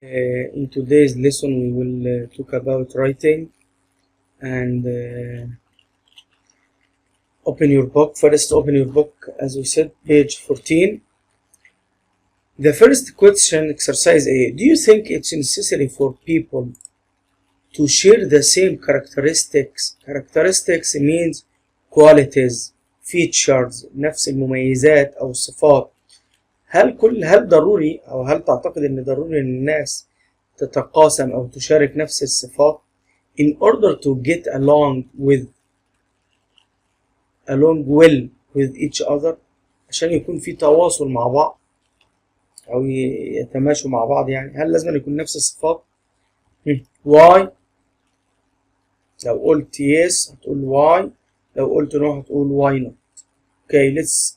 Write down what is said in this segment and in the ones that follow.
In today's lesson, we will talk about writing and open your book. First, open your book, as we said, page 14. The first question, exercise A. Do you think it's necessary for people to share the same characteristics? Characteristics means qualities, features, نفس المميزات أو الصفات. هل ضروري أو هل تعتقد إن ضروري إن الناس تتقاسم أو تشارك نفس الصفات in order to get along well with each other، عشان يكون في تواصل مع بعض أو يتماشوا مع بعض؟ يعني هل لازم يكون نفس الصفات؟ why؟ لو قلت yes هتقول why، لو قلت no هتقول why not. Okay, let's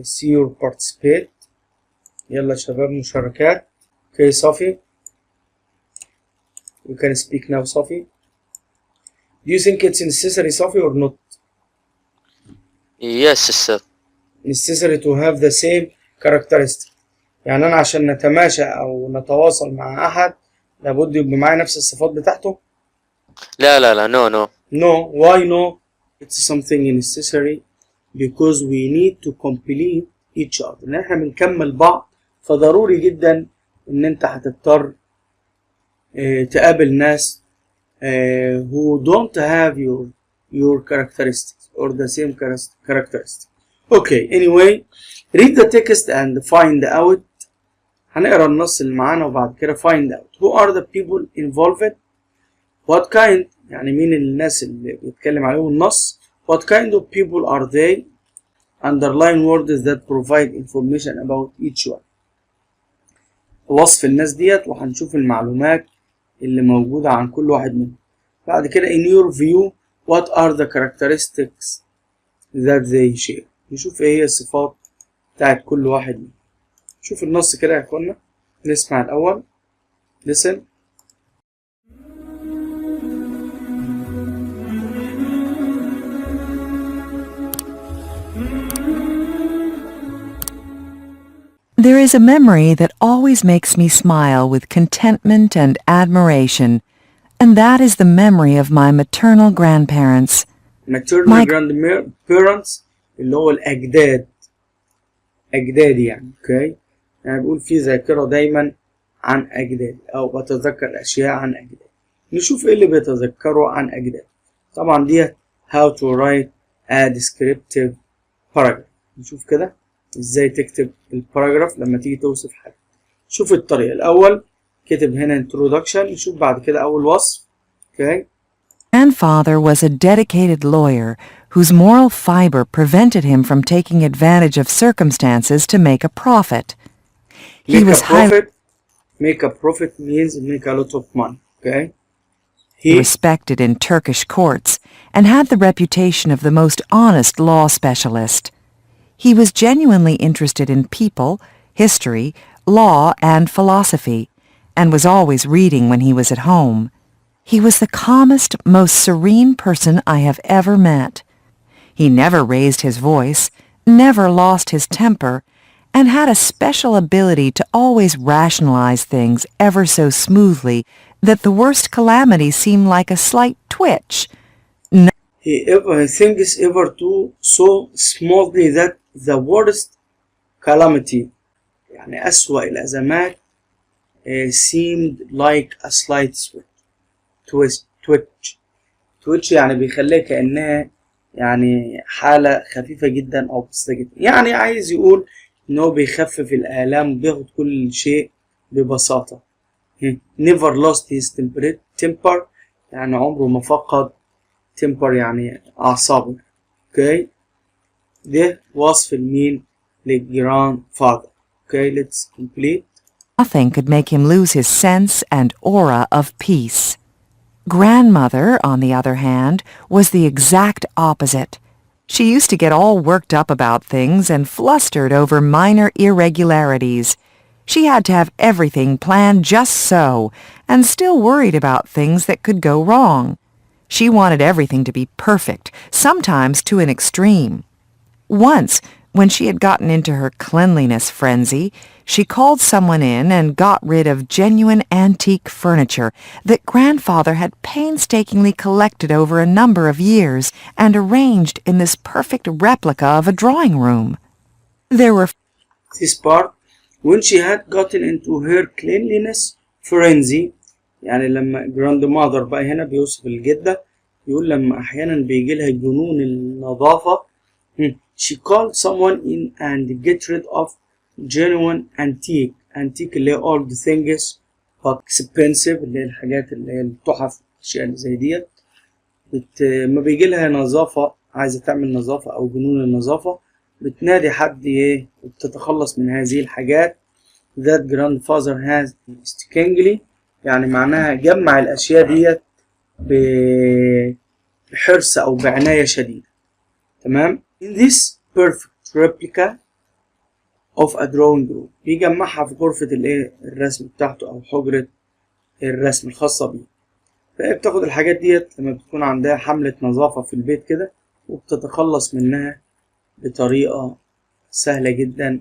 see your participate. يلا شباب مشاركات. Okay, صفي. You can speak now, صفي. Do you think it's necessary, صفي, or not? Yes, sir. Necessary to have the same characteristic. يعني أنا عشان نتماشى أو نتواصل مع أحد لابد يبقى معايا نفس الصفات بتاعته؟ لا no. No, why no? It's something necessary because we need to complete each other. إن إحنا بنكمل بعض، فضروري جدا إن أنت هتضطر تقابل ناس who don't have your characteristics or the same characteristics. Okay, anyway, read the text and find out. هنقرا النص اللي معانا وبعد كده find out. Who are the people involved? What kind، يعني مين الناس اللي بيتكلم عليهم النص. What kind of people are they? Underline words that provide information about each one. وصف الناس ديت وهنشوف المعلومات اللي موجودة عن كل واحد منهم. بعد كده in your view what are the characteristics that they share. نشوف ايه هي الصفات بتاعت كل واحد منهم. شوف النص كده يا اخوانا. نسمع الأول. listen. There is a memory that always makes me smile with contentment and admiration, and that is the memory of my maternal grandparents. Maternal grandparents اللي هو الأجداد، أجدادي يعني. okay. يعني بقول في ذاكرة دايما عن أجدادي أو بتذكر أشياء عن أجدادي. نشوف إيه اللي بيتذكروا عن أجدادي. طبعا ديت how to write a descriptive paragraph. نشوف كده ازاي تكتب الباراجراف لما تيجي توصف حاجة. شوف الطريقة. الأول كتب هنا introduction، نشوف بعد كده أول وصف. okay. Grandfather was a dedicated lawyer whose moral fiber prevented him from taking advantage of circumstances to make a profit. Make a profit means make a lot of money. Okay. He respected in Turkish courts and had the reputation of the most honest law specialist. He was genuinely interested in people, history, law, and philosophy, and was always reading when he was at home. He was the calmest, most serene person I have ever met. He never raised his voice, never lost his temper, and had a special ability to always rationalize things ever so smoothly that the worst calamities seemed like a slight twitch. He thinks ever too so smoothly that the worst calamity، يعني أسوأ الأزمات seemed like a slight twitch يعني بيخليها كأنها يعني حالة خفيفة جدا أو بسيطة جدا. يعني عايز يقول إنه بيخفف الآلام وبياخد كل شيء ببساطة. never lost his temper، يعني عمره ما فقد temper يعني أعصابه. okay. ده وصف المين للgrandfather. okay, let's complete. Nothing could make him lose his sense and aura of peace. Grandmother, on the other hand, was the exact opposite. She used to get all worked up about things and flustered over minor irregularities. She had to have everything planned just so, and still worried about things that could go wrong. She wanted everything to be perfect, sometimes to an extreme. Once, When she had gotten into her cleanliness frenzy, she called someone in and got rid of genuine antique furniture that Grandfather had painstakingly collected over a number of years and arranged in this perfect replica of a drawing room. There were this part when she had gotten into her cleanliness frenzy. يعني لما grandmother بقى هنا بيوصف الجدة، يقول لما أحيانا بيجي لها جنون النظافة. She called someone in and get rid of genuine antique اللي هي old things but expensive، اللي هي الحاجات اللي هي التحف، الأشياء اللي زي ديت. ما بيجي لها نظافة، عايزة تعمل نظافة أو جنون النظافة، بتنادي حد إيه وبتتخلص من هذه الحاجات. that grandfather has mistakenly، يعني معناها جمع الأشياء ديت بحرص أو بعناية شديدة. تمام. in this perfect replica of a drawing room، بيجمعها في غرفة الايه الرسم بتاعته أو حجرة الرسم الخاصة بيه. فهي بتاخد الحاجات ديت لما بتكون عندها حملة نظافة في البيت كده، وبتتخلص منها بطريقة سهلة جدا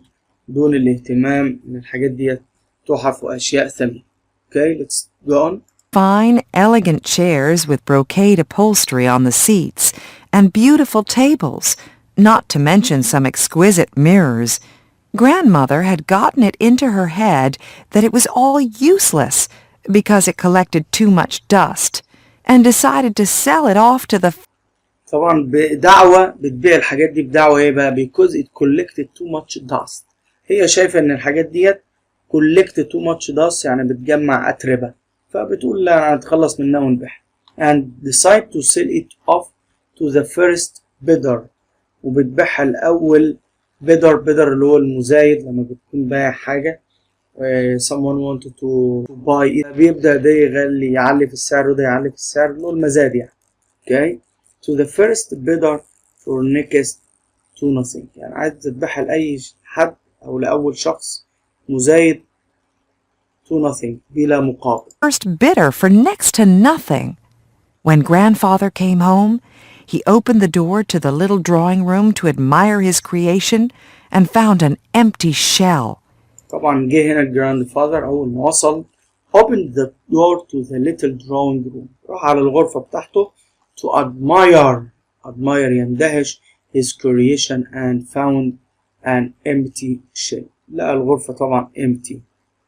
دون الاهتمام ان الحاجات ديت تحف وأشياء ثمينة. Okay, let's go on. fine, elegant chairs with brocade upholstery on the seats and beautiful tables, not to mention some exquisite mirrors. Grandmother had gotten it into her head that it was all useless because it collected too much dust, and decided to sell it off to the طبعا بدعوة بتبيع الحاجات دي بدعوة ايه بقى؟ because it collected too much dust. هي شايفة ان الحاجات ديت collected too much dust، يعني بتجمع أتربة، فبتقول لا انا هتخلص منها ونبيعها. and decide to sell it off to the first bidder، وبتبيعها الأول bidder اللي هو المزايد. لما بتكون بايع حاجة someone wanted to buy it، بيبدأ ده يغلي يعلي في السعر وده يعلي في السعر، اللي هو المزاد يعني. okay to the first bidder for next to nothing، يعني عايز تذبحها لأي حد أو لأول شخص مزايد to nothing بلا مقابل. first bidder for next to nothing. When Grandfather came home, he opened the door to the little drawing room to admire his creation and found an empty shell. طبعا جه هنا grandfather أول ما وصل opened the door to the little drawing room، راح على الغرفة بتاعته to admire يندهش his creation and found an empty shell. لقى الغرفة طبعا empty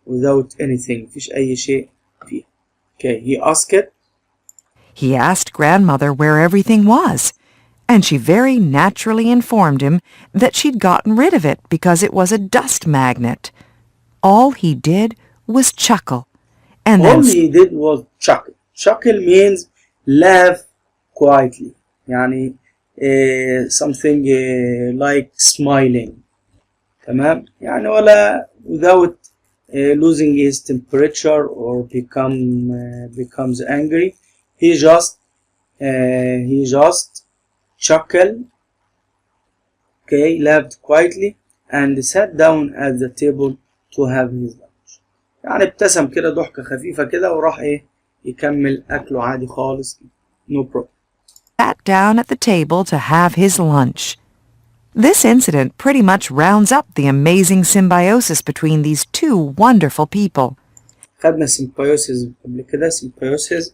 without anything، مفيش أي شيء فيها. okay He asked Grandmother where everything was, and she very naturally informed him that she'd gotten rid of it because it was a dust magnet. All he did was chuckle, and all then he did was chuckle. chuckle means laugh quietly، يعني something like smiling. تمام، يعني ولا without losing his temperature or becomes angry. he just chuckled, okay, laughed quietly and sat down at the table to have his lunch. يعني ابتسم كده ضحكة خفيفة كده وراح ايه يكمل أكله عادي خالص. no problem. sat down at the table to have his lunch. This incident pretty much rounds up the amazing symbiosis between these two wonderful people. خدنا symbiosis قبل كده. symbiosis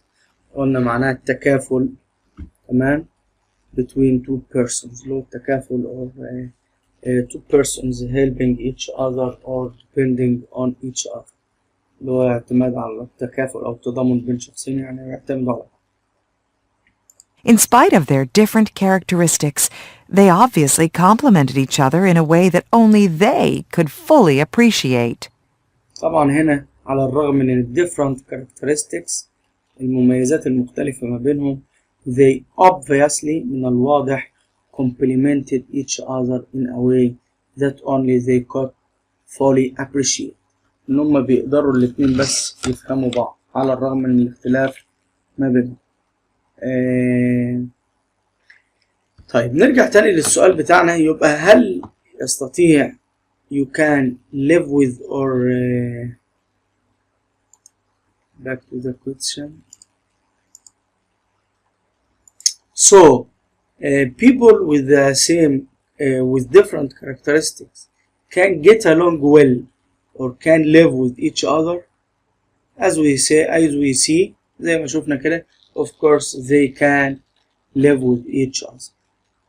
قلنا معناها التكافل، تمام، between two persons، اللي هو التكافل or two persons helping each other or depending on each other، اللي هو اعتماد على التكافل أو التضامن بين شخصين، يعني يعتمدوا على. In spite of their different characteristics, they obviously complemented each other in a way that only they could fully appreciate. طبعا هنا على الرغم من different characteristics، المميزات المختلفة ما بينهم، they obviously من الواضح complemented each other in a way that only they could fully appreciate. إن هما بيقدروا الاتنين بس يفهموا بعض على الرغم من الاختلاف ما بينهم. طيب نرجع تاني للسؤال بتاعنا. يبقى هل يستطيع you can live with or back to the question. So people with the same with different characteristics can get along well or can live with each other, as we see زي ما شفنا كده, of course they can live with each other.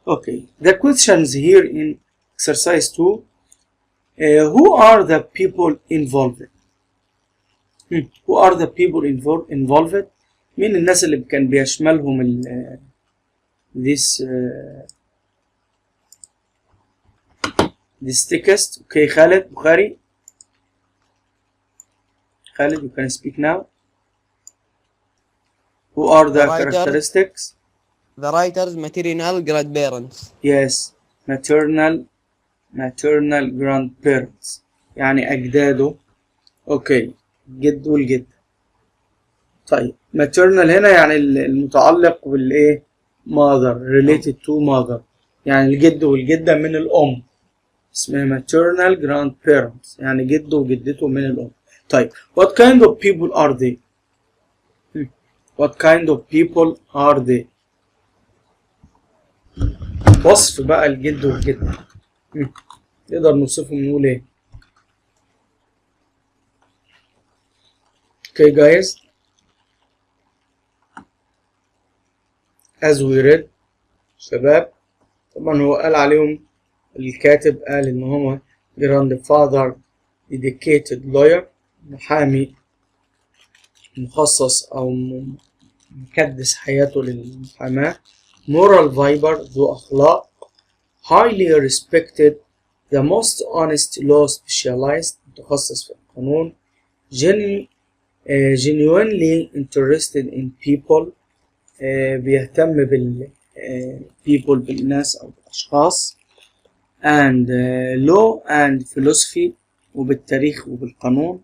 Okay, the questions here in exercise 2, who are the people involved? Who are the people involved? مين الناس اللي كان بيشملهم this text? Okay, Khaled Bukhari. Khaled, you can speak now. Who are the characteristics? The writer's maternal grandparents. Yes, maternal grandparents, يعني أجداده. أوكي, جد والجد. طيب, maternal هنا يعني المتعلق بالإيه؟ mother, related to mother, يعني الجد والجدة من الأم. اسمها maternal grandparents, يعني جده وجدته من الأم. طيب, what kind of people are they? What kind of people are they? وصف بقى الجد والجدة. نقدر نوصفهم نقول ايه؟ Okay guys, as we read, شباب, طبعا هو قال عليهم, الكاتب قال ان هو grandfather dedicated lawyer, محامي مخصص او مكدس حياته للمحاماة, moral fiber ذو أخلاق, highly respected, the most honest law specialist متخصص في القانون, genuinely interested in people بيهتم people بالناس أو بالأشخاص, and law and philosophy وبالتاريخ وبالقانون,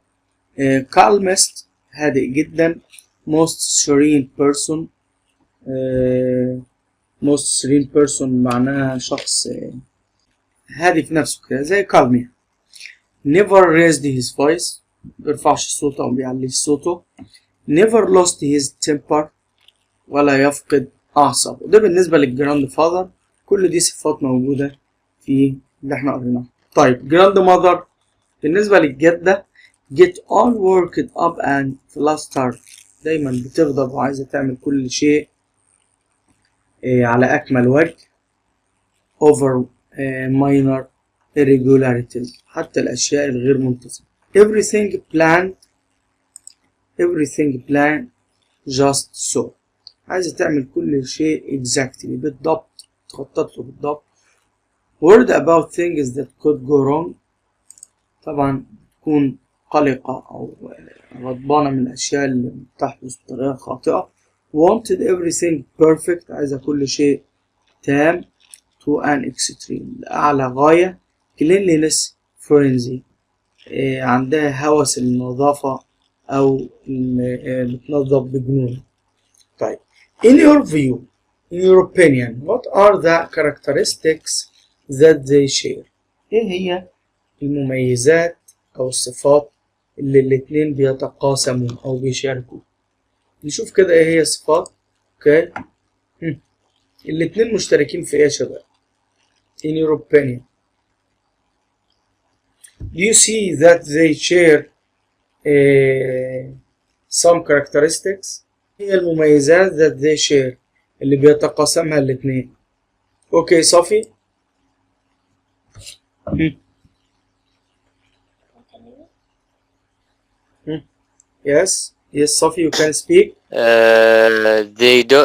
calmest هادئ جدا, most serene person most serene person معناها شخص هادي في نفسه كده زي كالمي. never raised his voice, بيرفعش صوته أو بيعليش صوته. never lost his temper, ولا يفقد أعصابه. ده بالنسبة للجراند فاذر. كل دي صفات موجودة في اللي احنا قريناه. طيب, جراند ماذر بالنسبة للجدة, get all worked up and flustered, دايما بتغضب وعايزة تعمل كل شيء على أكمل وجه. over minor irregularities, حتى الأشياء الغير منتظمة. everything planned just so, عايزة تعمل كل شيء exactly, بالضبط, تخطط له بالضبط. worried about things that could go wrong, طبعا تكون قلقة أو غضبانة من الأشياء اللي تحدث بطريقة خاطئة. wanted everything perfect, عايزة كل شيء تام. to an extreme, لأعلى غاية. cleanliness frenzy, عندها هوس النظافة أو بتنظف بجنون. طيب, in your opinion, what are the characteristics that they share? إيه هي المميزات أو الصفات اللي الاتنين بيتقاسموا أو بيشاركوا؟ نشوف كده إيه هي الصفات. أوكي, الاتنين مشتركين في إيه يا شباب؟ in your opinion, do you see that they share some characteristics? هي المميزات that they share اللي بيتقاسمها الاتنين. أوكي, صافي. Yes, Sophie, you can speak. They do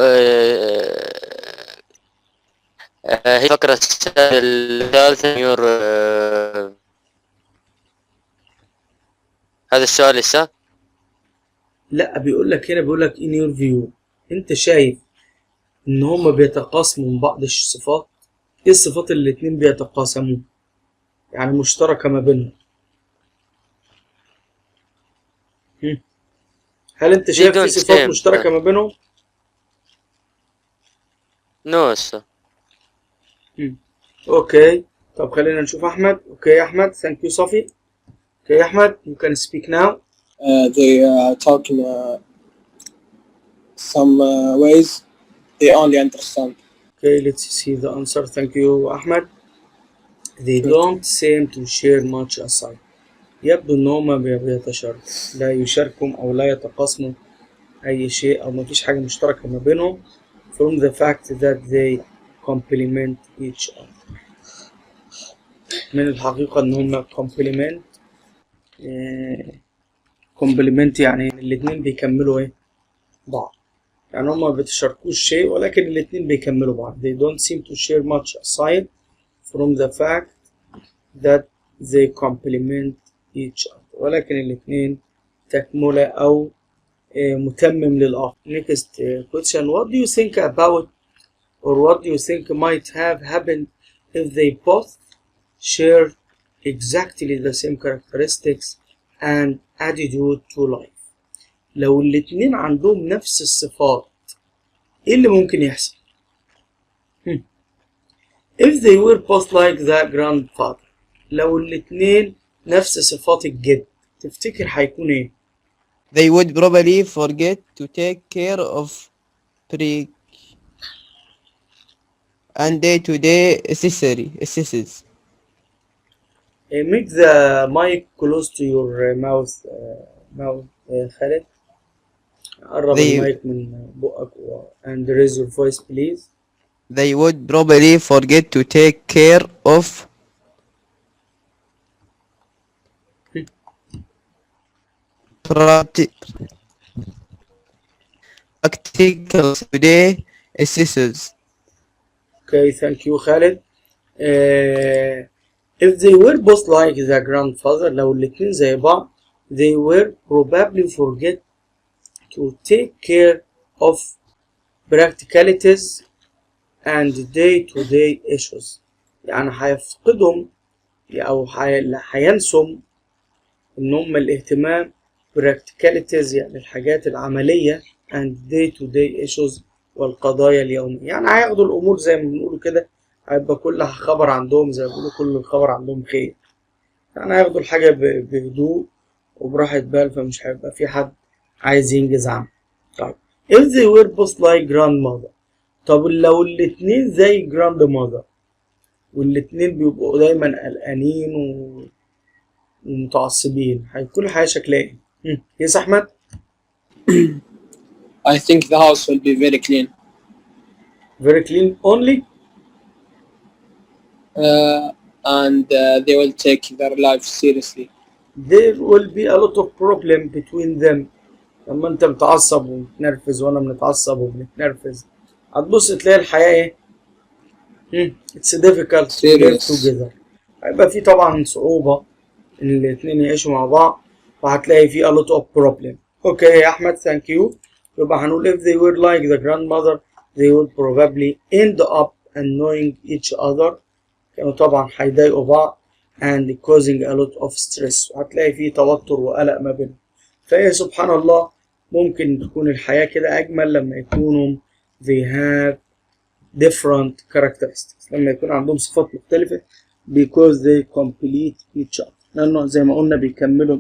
هي فقرة الثالث يور هذا السؤال لسه؟ لا, بيقول لك هنا, بيقول لك in your view, انت شايف ان هما بيتقاسموا من بعض الصفات. ايه الصفات اللي الاتنين بيتقاسموا يعني مشتركة ما بينهم؟ هل انت شايف في صفات مشتركة ما بينهم؟ نو sir. اوكي, طب خلينا نشوف احمد. اوكي احمد, thank you صافي. اوكي احمد, you can speak now. They talk in some ways they only understand. Okay, let's see the answer. Thank you Ahmed. they don't seem to share much aside. يبدو إن هما بيتشاركوا، لا يشاركوا أو لا يتقاسموا أي شيء، أو مفيش حاجة مشتركة ما بينهم from the fact that they complement each other. من الحقيقة إن هما complement يعني الاتنين بيكملوا إيه؟ بعض. يعني هما بيتشاركوش شيء ولكن الاتنين بيكملوا بعض. They don't seem to share much aside from the fact that they complement each other. ولكن الاتنين تكملة أو متمم للآخر. Next question. What do you think about, or what do you think might have happened if they both share exactly the same characteristics and attitude to life? لو الاتنين عندهم نفس الصفات ايه اللي ممكن يحصل؟ If they were both like the grandfather. لو الاتنين نفس صفات الجد تفتكر هيكون ايه؟ They would probably forget to take care of pre and day-to-day necessities. Make the mic close to your mouth. خالد قرب المايك من بقك and raise your voice please. They would probably forget to take care of practical today necessities. Okay, thank you خالد. If they were both like the grandfather, لو الاتنين زي بعض, they were probably forget to take care of practicalities and day-to-day issues. يعني هيفقدهم أو هينسوا إن هم الاهتمام practicalities يعني الحاجات العملية and day-to-day issues والقضايا اليومية. يعني هياخدوا الأمور زي ما بنقول كده، هيبقى كل خبر عندهم زي ما بيقولوا كل خبر عندهم خير. يعني هياخدوا الحاجة بهدوء وبراحة بال، فمش هيبقى في حد عايز ينجز عنه. طيب if they were both like grandmother. طب لو الاتنين زي grandmother والاتنين بيبقوا دايما قلقانين ومتعصبين، هيكون الحياة شكلها ايه؟ يس أحمد؟ I think the house will be very clean. Very clean only? And they will take their life seriously. There will be a lot of problem between them. لما انت متعصب ومتنرفز وانا بنتعصب وبنتنرفز، هتبص تلاقي الحياة ايه؟ It's difficult to live together. هيبقى في طبعا صعوبة ان الاتنين يعيشوا مع بعض، وهتلاقي في a lot of problem. اوكي يا احمد thank you. يبقى هنقول if they were like the grandmother they would probably end up annoying each other. كانوا طبعا هيضايقوا بعض and causing a lot of stress. وهتلاقي فيه توتر وقلق ما بينهم. فهي سبحان الله ممكن تكون الحياة كده أجمل لما يكونوا they have different characteristics، لما يكون عندهم صفات مختلفة because they complete each other، لأنه زي ما قلنا بيكملوا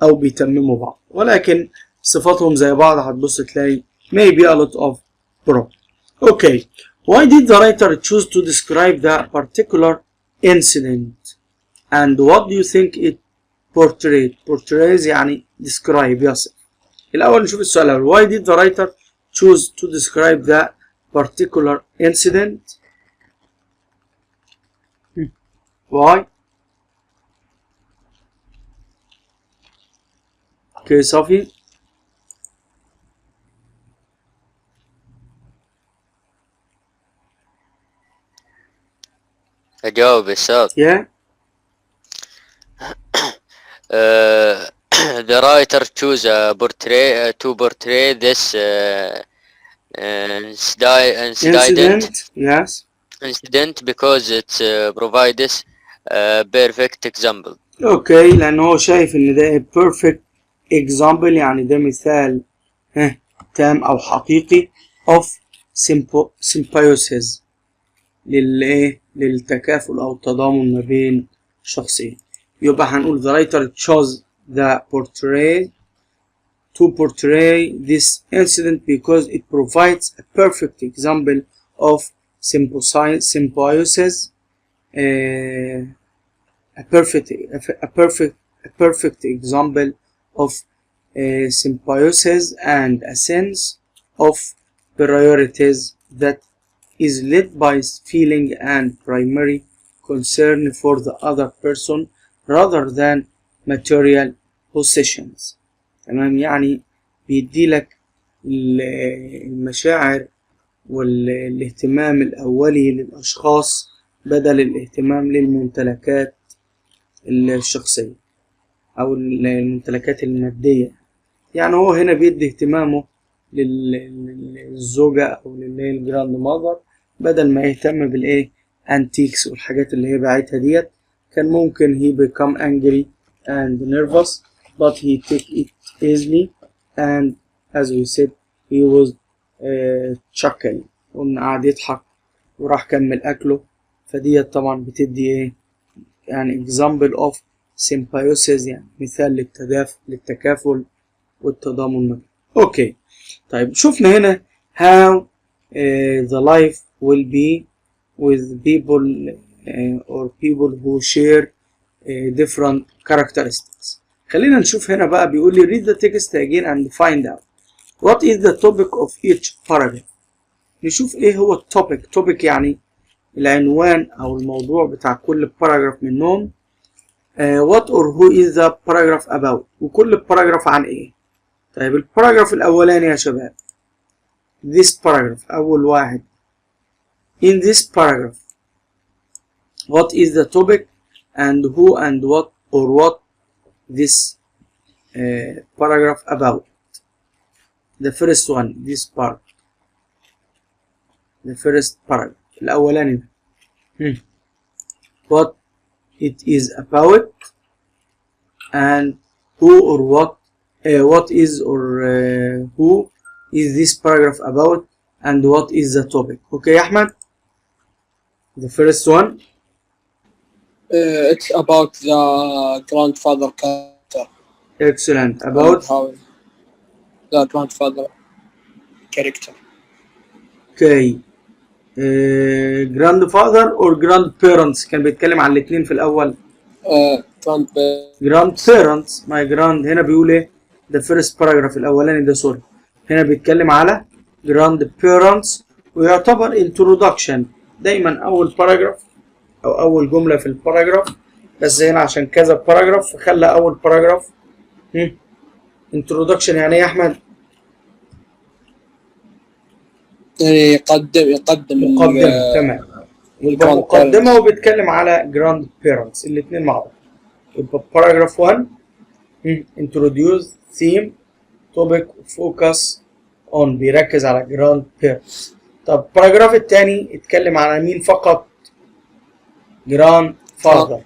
أو بيتمموا بعض. ولكن صفاتهم زي بعض هتبص تلاقي maybe a lot of problem. Okay, why did the writer choose to describe that particular incident and what do you think it portrayed? Portrays يعني describe يصف. الأول نشوف السؤال الأول. Why did the writer choose to describe that particular incident? Why? Okay, Sophie. أجاوب السؤال. Yeah. The writer choose a portray to portray this Incident. Yes. incident because it provides a perfect example. Okay, لأنه هو شايف إن ده perfect example، يعني ده مثال تام أو حقيقي of symbiosis للتكافل أو التضامن ما بين شخصين. يبقى هنقول the writer chose to portray this incident because it provides a perfect example of symbiosis a perfect example of symbiosis and a sense of priorities that is led by feeling and primary concern for the other person rather than material possessions. تمام، يعني بيديلك المشاعر والاهتمام الأولي للأشخاص بدل الاهتمام للممتلكات الشخصية أو الممتلكات المادية. يعني هو هنا بيدي اهتمامه للزوجة أو للجراند ماذر بدل ما يهتم بالإيه antiques والحاجات اللي هي باعتها ديت. كان ممكن he become angry and nervous but he take it easily and as we said he was chuckling، قلنا قاعد يضحك وراح كمل أكله. فديت طبعا بتدي إيه يعني example of symbiosis، يعني مثال للتكافل والتضامن. أوكي طيب شوفنا هنا how the life will be with people or people who share different characteristics. خلينا نشوف هنا بقى، بيقول لي read the text again and find out what is the topic of each paragraph. نشوف ايه هو التوبيك. topic يعني العنوان او الموضوع بتاع كل paragraph منهم. what or who is the paragraph about، وكل paragraph عن ايه. طيب الباراجراف الاولاني يا شباب this paragraph أول واحد in this paragraph what is the topic and who and what or what this paragraph about. the first one this part the first paragraph الأولاني what it is about and who or what is or who is this paragraph about and what is the topic. Okay Ahmed, the first one It's about the grandfather character. excellent. About how the grandfather character. okay grandfather or grandparents، كان بيتكلم عن الاثنين في الأول. grandparents my grand هنا بيقول ايه the first paragraph الأولاني ده سوري، هنا بيتكلم على grandparents ويعتبر introduction. دايما أول paragraph أو أول جملة في الباراجراف، بس هنا عشان كذا باراجراف فخلى أول باراجراف introduction. يعني ايه يا أحمد؟ يقدم مقدمة. تمام، يبقى مقدمة وبيتكلم على grandparents الاثنين مع بعض. يبقى paragraph 1 introduce theme topic focus on، بيركز على grandparents. طب الباراجراف الثاني اتكلم على مين فقط؟ grandfather.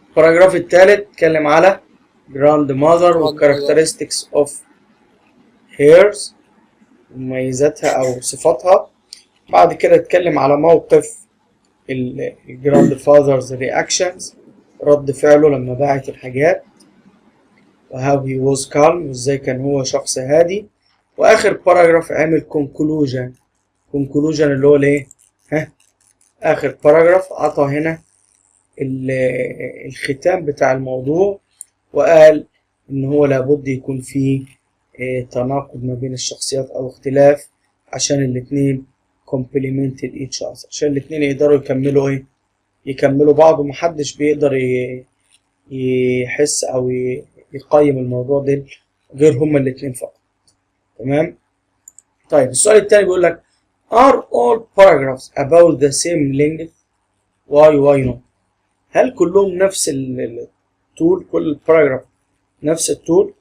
الباراجراف الثالث اتكلم على grandmother و characteristics of hers، مميزاتها أو صفاتها. بعد كده اتكلم على موقف grandfather's reactions، رد فعله لما باعت الحاجات، و how he was calm، وازاي كان هو شخص هادي. واخر باراجراف عمل conclusion اللي هو الايه اخر باراجراف عطى هنا الختام بتاع الموضوع، وقال ان هو لابد يكون فيه تناقض ما بين الشخصيات او اختلاف عشان الاتنين complemented each other، عشان الاتنين يقدروا يكملوا بعض، ومحدش بيقدر يحس او يقيم الموضوع ده غير هما الاتنين فقط. تمام. طيب السؤال التاني بيقول لك are all paragraphs about the same length why not. هل كلهم نفس الطول؟ كل الباراجراف نفس الطول؟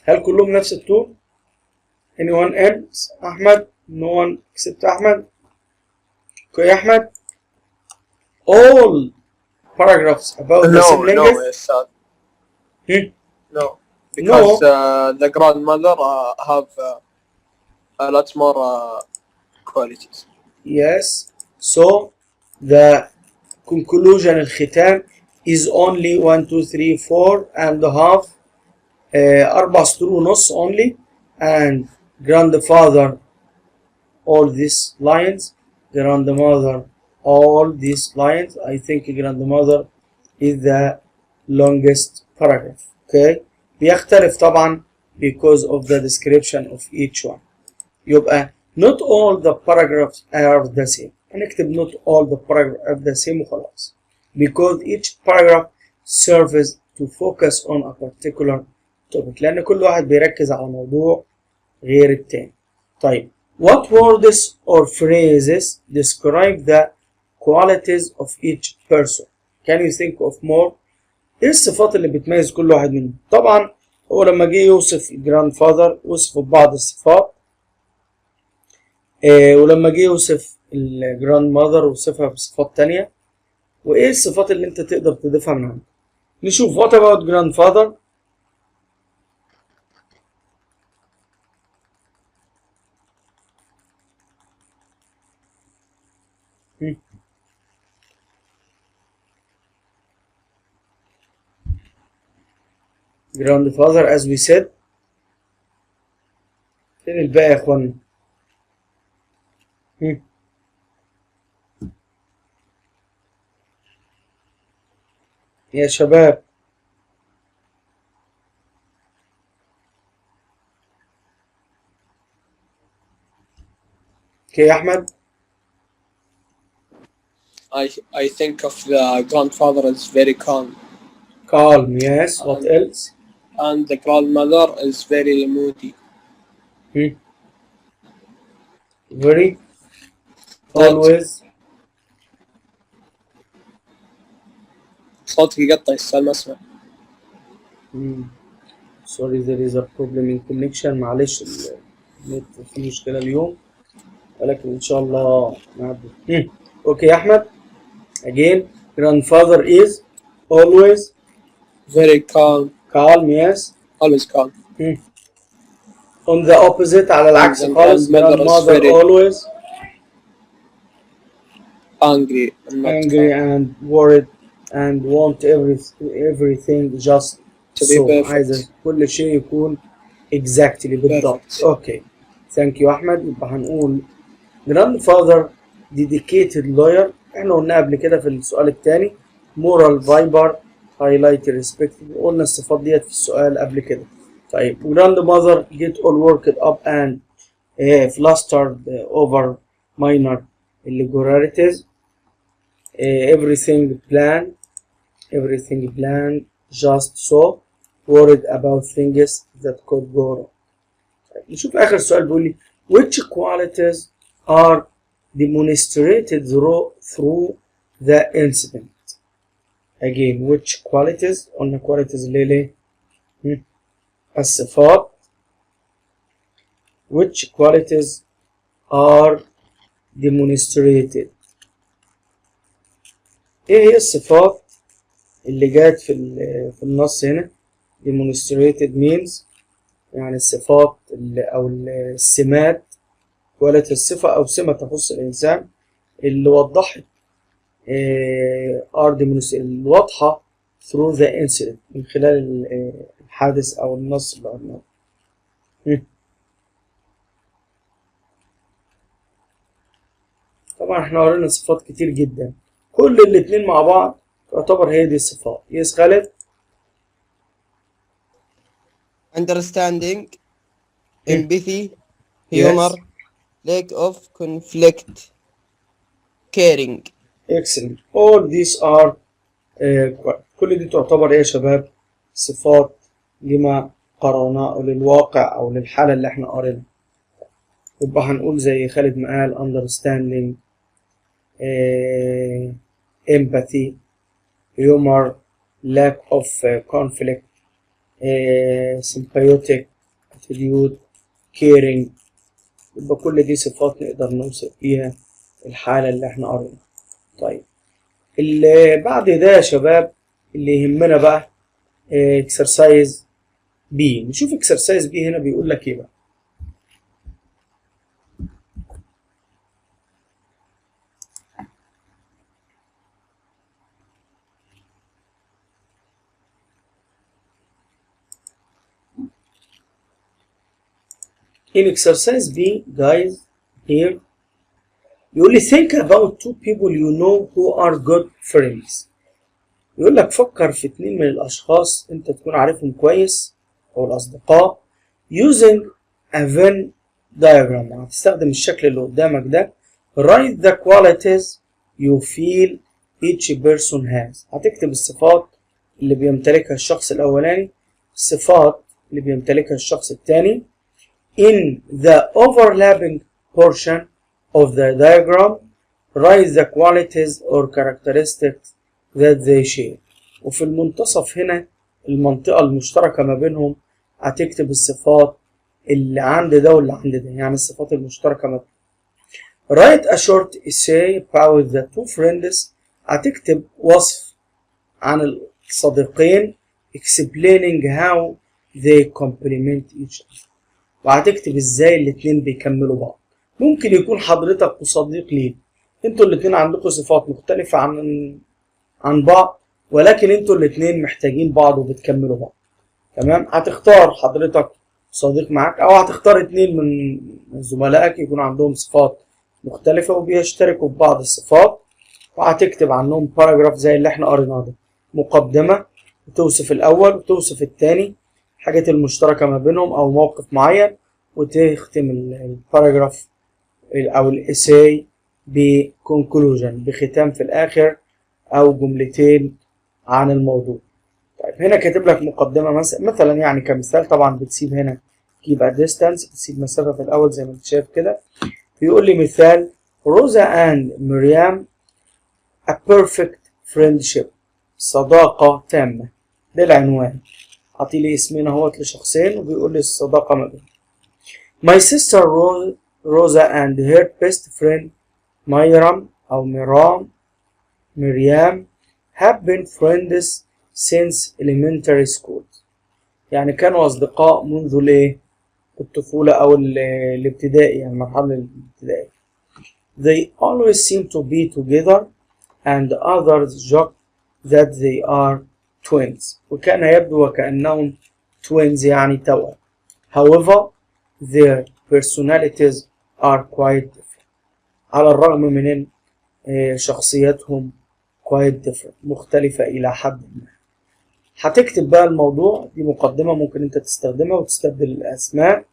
هل كلهم نفس الطول؟ anyone else؟ أحمد؟ no one except أحمد. Okay أحمد. all paragraphs about the same length. No, because the grandmother have a lot more qualities. Yes, so the conclusion الختام is only 1 2 3 4 and a half 4 سطور ونص only, and grandfather all these lines. Grandmother all these lines. I think grandmother is the longest paragraph. Okay. بيختلف طبعا because of the description of each one. يبقى not all the paragraphs are the same. هنكتب not all the paragraphs are the same وخلاص. Because each paragraph serves to focus on a particular topic. لأن كل واحد بيركز على موضوع غير التاني. طيب. What words or phrases describe the qualities of each person? Can you think of more? ايه الصفات اللي بتميز كل واحد منهم؟ طبعا هو لما جه يوصف الجراند وصفه ببعض الصفات، ولما جه يوصف الجراند ماذر وصفها بصفات تانية. وايه الصفات اللي انت تقدر تضيفها من عندك؟ نشوف. what about grandfather؟ grandfather as we said. فين الباقي يا اخوانا؟ يا شباب. اوكي يا احمد. I think of the grandfather is very calm. Calm, yes. What else? And the grandmother is very moody. Very. That- Always. صوتك يقطع السؤال ما اسمع. Sorry, there is a problem in connection. معلش النت فيه مشكلة اليوم، ولكن إن شاء الله نعدي. Okay يا أحمد. Again, grandfather is always Very calm. calm, yes. Always calm. On the opposite على العكس And خالص. grandmother is grandmother very- always Angry and not angry calm. and worried and want everything just To be so. perfect. عايز كل شيء يكون exactly بالضبط. Perfect. Okay. Thank you أحمد. يبقى هنقول grandfather dedicated lawyer. احنا قلنا قبل كده في السؤال الثاني moral viper highlight respected. قلنا الصفات ديت في السؤال قبل كده. طيب grandmother get all worked up and flustered over minor irregularities. everything planned just so worried about things that could go wrong. طيب نشوف آخر سؤال بيقول لي which qualities are demonstrated through the incident. Again, which qualities؟ قلنا qualities ليه؟ الصفات. which qualities are demonstrated. ايه هي الصفات اللي جات في النص هنا؟ demonstrated means يعني الصفات او السمات، quality الصفة او سمة تخص الانسان اللي وضحت are demonstrated الواضحة through the incident من خلال الحادث او النص اللي قلناه. طبعا احنا قرينا صفات كتير جدا، كل الاتنين مع بعض تعتبر هي دي الصفات. يس خالد. understanding, empathy, Yes. humor, lack of conflict, caring. excellent. all these are كل دي تعتبر ايه يا شباب؟ صفات لما قرأناه او للواقع او للحالة اللي احنا قريناها. يبقى هنقول زي خالد ما قال understanding, empathy, humor, lack of conflict, symbiotic attitude, caring. يبقى كل دي صفات نقدر نوصف بيها الحالة اللي احنا قريناها. طيب اللي بعد ده يا شباب اللي يهمنا بقى exercise B. نشوف exercise B هنا بيقول لك ايه بقى. In exercise B, guys, here. يقول لي think about two people you know who are good friends. يقول لك فكر في 2 من الأشخاص أنت تكون عارفهم كويس أو الأصدقاء using a Venn diagram. هتستخدم الشكل اللي قدامك ده. write the qualities you feel each person has. هتكتب الصفات اللي بيمتلكها الشخص الأولاني، الصفات اللي بيمتلكها الشخص الثاني. in the overlapping portion of the diagram write the qualities or characteristics that they share. وفي المنتصف هنا المنطقة المشتركة ما بينهم هتكتب الصفات اللي عند ده واللي عند ده، يعني الصفات المشتركة ما بينهم. write a short essay about the two friends. هتكتب وصف عن الصديقين explaining how they complement each other. وهتكتب ازاي الاتنين بيكملوا بعض. ممكن يكون حضرتك وصديق ليه انتوا الاتنين عندكم صفات مختلفة عن بعض، ولكن انتوا الاتنين محتاجين بعض وبتكملوا بعض. تمام. هتختار حضرتك صديق معاك او هتختار 2 من زملائك يكون عندهم صفات مختلفة وبيشتركوا في بعض الصفات، وهتكتب عنهم باراجراف زي اللي احنا قريناه ده، مقدمة وتوصف الأول وتوصف الثاني، الحاجات المشتركة ما بينهم أو موقف معين، وتختم الباراجراف أو الإساي بكونكلوجن، بختام في الآخر أو جملتين عن الموضوع. طيب هنا كاتب لك مقدمة مثلا يعني كمثال، طبعا بتسيب هنا keep a distance، بتسيب مسافة في الأول زي ما أنت شايف كده. بيقول لي مثال روزا and مريم a perfect friendship، صداقة تامة. ده العنوان. عطيلي اسمين اهوت لشخصين وبيقول لي الصداقة ما بينهم. My sister Rosa and her best friend مريم have been friends since elementary school. يعني كانوا أصدقاء منذ الطفولة أو الابتدائي، يعني المرحلة الابتدائية. They always seem to be together and others joke that they are twins. وكان يبدو وكأنهم twins يعني توأم. However, their personalities are quite different. على الرغم من أن شخصياتهم quite different، مختلفة إلى حد ما. هتكتب بقى الموضوع، دي مقدمة ممكن أنت تستخدمها وتستبدل الأسماء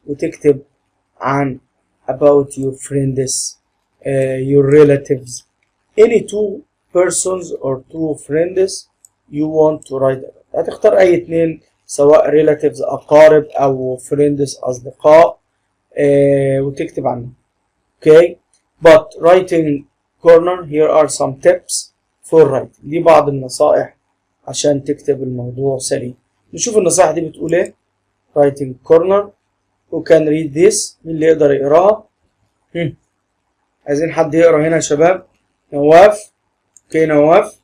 وتكتب عن about your friends, your relatives, any two persons or two friends you want to write about. هتختار أي 2 سواء relatives أقارب أو friends أصدقاء وتكتب عنهم. Okay, but writing corner here are some tips for writing. دي بعض النصائح عشان تكتب الموضوع سليم. نشوف النصائح دي بتقول ايه. writing corner who can read this، مين اللي يقدر يقراها؟ عايزين حد يقرا هنا يا شباب. نواف. اوكي نواف.